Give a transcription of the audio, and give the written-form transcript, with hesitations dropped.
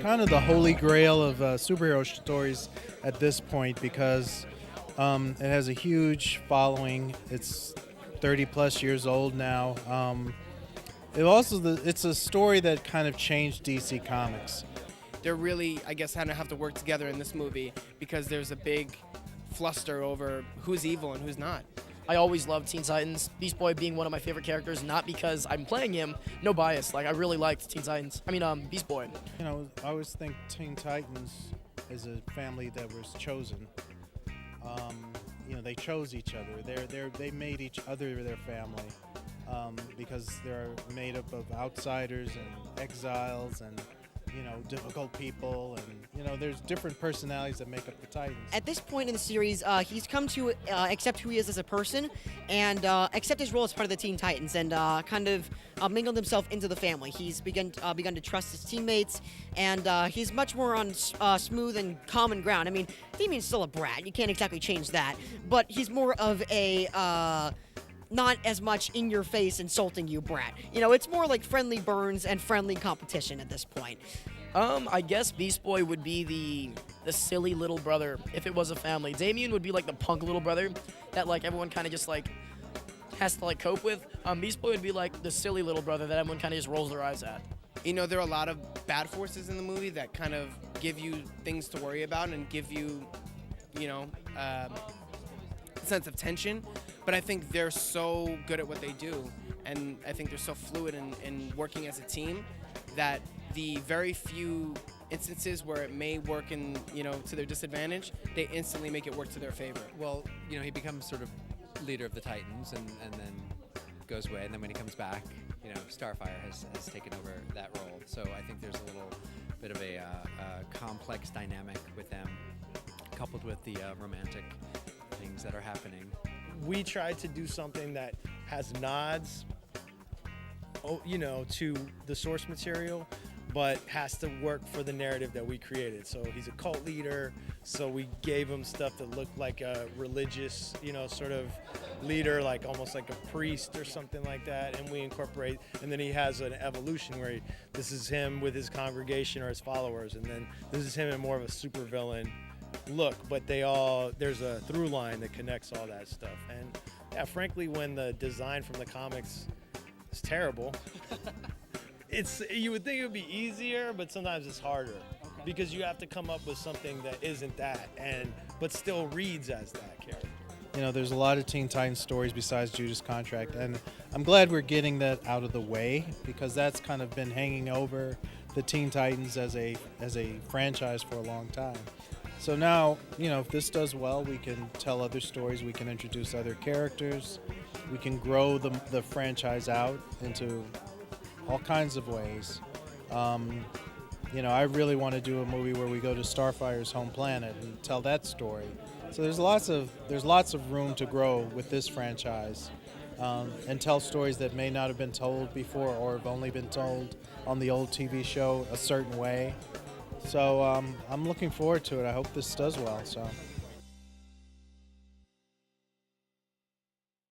kind of the holy grail of superhero stories at this point because it has a huge following. It's 30 plus years old now. It's a story that kind of changed DC Comics. They're really, I guess, kind of have to work together in this movie because there's a big fluster over who's evil and who's not. I always loved Teen Titans, Beast Boy being one of my favorite characters, not because I'm playing him, no bias. Like, I really liked Beast Boy. You know, I always think Teen Titans is a family that was chosen. They chose each other. They made each other their family because they're made up of outsiders and exiles and difficult people, and there's different personalities that make up the Titans. At this point in the series, he's come to accept who he is as a person and accept his role as part of the Teen Titans and kind of mingled himself into the family. He's begun to trust his teammates, and he's much more on smooth and common ground. I mean, Damien's still a brat. You can't exactly change that, but he's more of a not as much in your face insulting you brat. It's more like friendly burns and friendly competition at this point. I guess Beast Boy would be the silly little brother if it was a family. Damien would be like the punk little brother that like everyone kind of just like has to like cope with. Beast Boy would be like the silly little brother that everyone kind of just rolls their eyes at. There are a lot of bad forces in the movie that kind of give you things to worry about and give you, a sense of tension. But I think they're so good at what they do, and I think they're so fluid in working as a team that the very few instances where it may work to their disadvantage, they instantly make it work to their favor. Well, he becomes sort of leader of the Titans and then goes away, and then when he comes back, Starfire has taken over that role. So I think there's a little bit of a complex dynamic with them, coupled with the romantic things that are happening. We tried to do something that has nods, to the source material, but has to work for the narrative that we created. So he's a cult leader, so we gave him stuff that looked like a religious, sort of leader, like almost like a priest or something like that, and we incorporate, and then he has an evolution where this is him with his congregation or his followers, and then this is him in more of a supervillain look, but there's a through line that connects all that stuff. And yeah, frankly, when the design from the comics is terrible, you would think it would be easier, but sometimes it's harder because you have to come up with something that isn't that, but still reads as that character. There's a lot of Teen Titans stories besides Judas Contract, and I'm glad we're getting that out of the way because that's kind of been hanging over the Teen Titans as a franchise for a long time. So now, if this does well, we can tell other stories, we can introduce other characters, we can grow the franchise out into all kinds of ways. I really want to do a movie where we go to Starfire's home planet and tell that story. So there's lots of room to grow with this franchise and tell stories that may not have been told before or have only been told on the old TV show a certain way. So I'm looking forward to it. I hope this does well. So.